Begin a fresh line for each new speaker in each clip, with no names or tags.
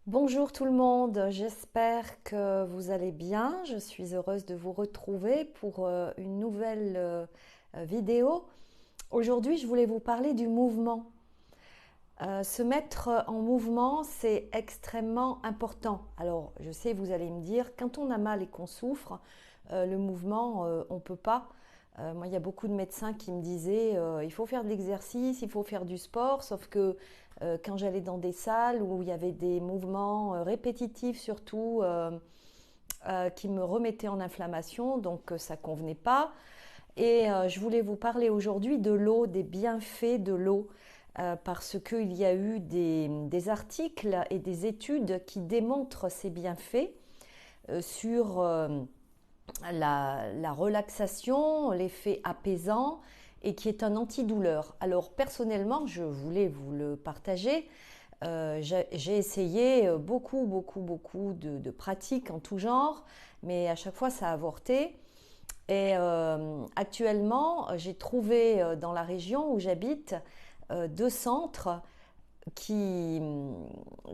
Bonjour tout le monde, j'espère que vous allez bien. Je suis heureuse de vous retrouver pour une nouvelle vidéo. Aujourd'hui, je voulais vous parler du mouvement. Se mettre en mouvement, c'est extrêmement important. Alors, je sais, vous allez me dire, quand on a mal et qu'on souffre, le mouvement, on ne peut pas. Moi, il y a beaucoup de médecins qui me disaient, il faut faire de l'exercice, il faut faire du sport, sauf que quand j'allais dans des salles où il y avait des mouvements répétitifs surtout, qui me remettaient en inflammation, donc ça ne convenait pas. Et je voulais vous parler aujourd'hui de l'eau, des bienfaits de l'eau, parce qu'il y a eu des articles et des études qui démontrent ces bienfaits sur la relaxation, l'effet apaisant et qui est un antidouleur. Alors personnellement, je voulais vous le partager. J'ai essayé beaucoup de pratiques en tout genre, mais à chaque fois ça a avorté. Et actuellement, j'ai trouvé dans la région où j'habite deux centres qui,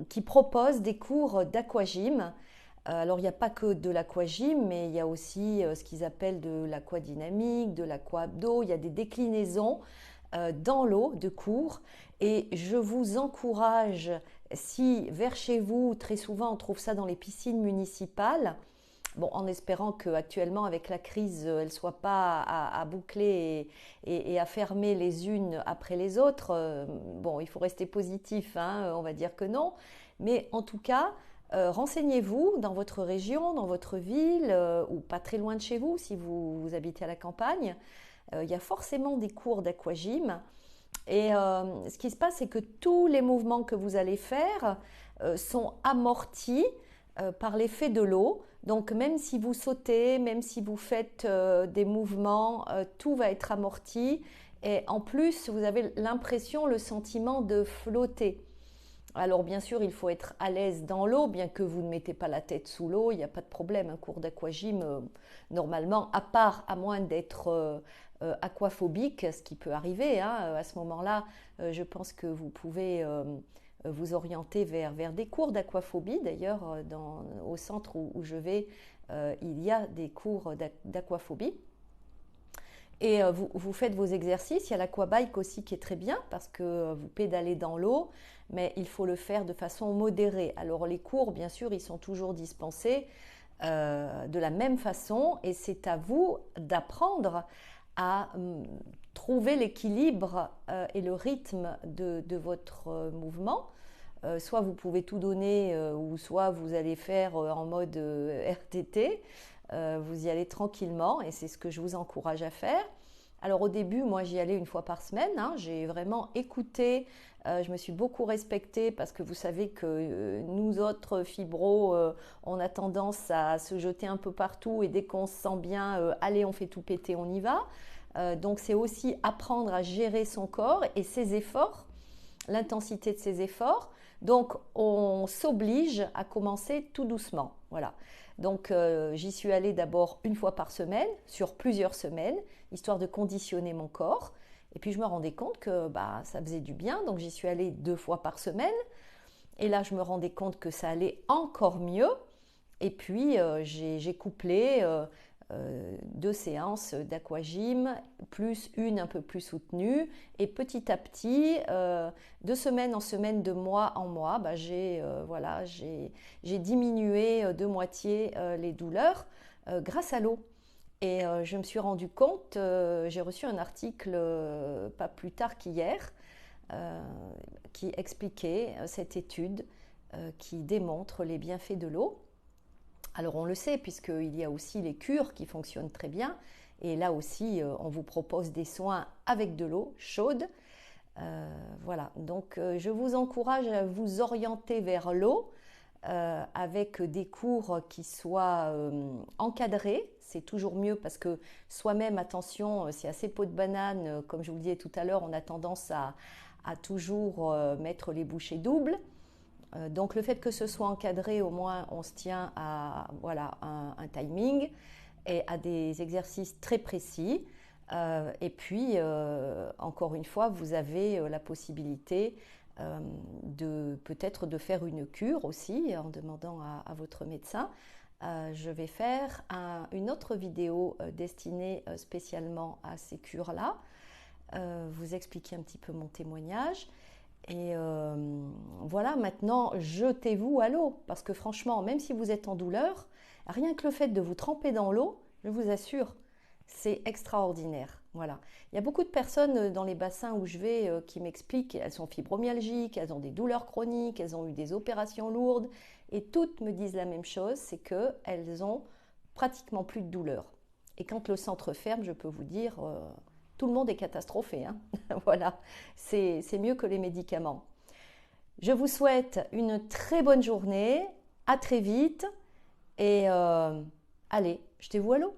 qui proposent des cours d'aquagym. Alors, il n'y a pas que de l'aquagym, mais il y a aussi ce qu'ils appellent de l'aquadynamique, de l'aquabdo. Il y a des déclinaisons dans l'eau de cours. Et je vous encourage, si vers chez vous, très souvent on trouve ça dans les piscines municipales, bon, en espérant qu'actuellement, avec la crise, elles ne soient pas à boucler et à fermer les unes après les autres. Bon, il faut rester positif, hein, on va dire que non. Mais en tout cas, renseignez-vous dans votre région, dans votre ville, ou pas très loin de chez vous, si vous habitez à la campagne. Il y a forcément des cours d'aquagym. Et ce qui se passe, c'est que tous les mouvements que vous allez faire sont amortis par l'effet de l'eau. Donc même si vous sautez, même si vous faites des mouvements, tout va être amorti. Et en plus, vous avez l'impression, le sentiment de flotter. Alors bien sûr, il faut être à l'aise dans l'eau, bien que vous ne mettez pas la tête sous l'eau, il n'y a pas de problème. Un cours d'aquagym, normalement, à part, à moins d'être aquaphobique, ce qui peut arriver, hein, à ce moment-là, je pense que vous pouvez vous orienter vers des cours d'aquaphobie. D'ailleurs, au centre où je vais, il y a des cours d'aquaphobie. Et vous faites vos exercices. Il y a l'aquabike aussi qui est très bien parce que vous pédalez dans l'eau, mais il faut le faire de façon modérée. Alors les cours, bien sûr, ils sont toujours dispensés de la même façon et c'est à vous d'apprendre à trouver l'équilibre et le rythme de votre mouvement. Soit vous pouvez tout donner, ou soit vous allez faire en mode RTT. Vous y allez tranquillement et c'est ce que je vous encourage à faire. Alors au début, moi j'y allais une fois par semaine, hein. J'ai vraiment écouté, je me suis beaucoup respectée parce que vous savez que nous autres fibros, on a tendance à se jeter un peu partout et dès qu'on se sent bien, allez on fait tout péter, on y va. Donc c'est aussi apprendre à gérer son corps et ses efforts, l'intensité de ses efforts. Donc on s'oblige à commencer tout doucement. Voilà. Donc j'y suis allée d'abord une fois par semaine, sur plusieurs semaines, histoire de conditionner mon corps. Et puis je me rendais compte que bah, ça faisait du bien, donc j'y suis allée deux fois par semaine. Et là, je me rendais compte que ça allait encore mieux. Et puis, j'ai couplé deux séances d'aquagym, plus une un peu plus soutenue. Et petit à petit, de semaine en semaine, de mois en mois, bah, voilà, j'ai diminué de moitié les douleurs grâce à l'eau. Et je me suis rendu compte, j'ai reçu un article pas plus tard qu'hier, euh, qui expliquait cette étude qui démontre les bienfaits de l'eau. Alors on le sait puisqu'il y a aussi les cures qui fonctionnent très bien. Et là aussi, on vous propose des soins avec de l'eau chaude. Voilà, donc je vous encourage à vous orienter vers l'eau avec des cours qui soient encadrés. C'est toujours mieux parce que soi-même, attention, c'est assez peau de banane, comme je vous le disais tout à l'heure, on a tendance à toujours mettre les bouchées doubles. Donc le fait que ce soit encadré, au moins on se tient à voilà, un timing et à des exercices très précis. Et puis, encore une fois, vous avez la possibilité peut-être de faire une cure aussi en demandant à votre médecin. Je vais faire une autre vidéo destinée spécialement à ces cures-là, vous expliquer un petit peu mon témoignage. Et voilà, maintenant, jetez-vous à l'eau, parce que franchement, même si vous êtes en douleur, rien que le fait de vous tremper dans l'eau, je vous assure, c'est extraordinaire. Voilà. Il y a beaucoup de personnes dans les bassins où je vais qui m'expliquent qu'elles sont fibromyalgiques, elles ont des douleurs chroniques, elles ont eu des opérations lourdes, et toutes me disent la même chose, c'est qu'elles ont pratiquement plus de douleur. Et quand le centre ferme, je peux vous dire, tout le monde est catastrophé, hein. Voilà, c'est mieux que les médicaments. Je vous souhaite une très bonne journée, à très vite et allez, jetez-vous à l'eau.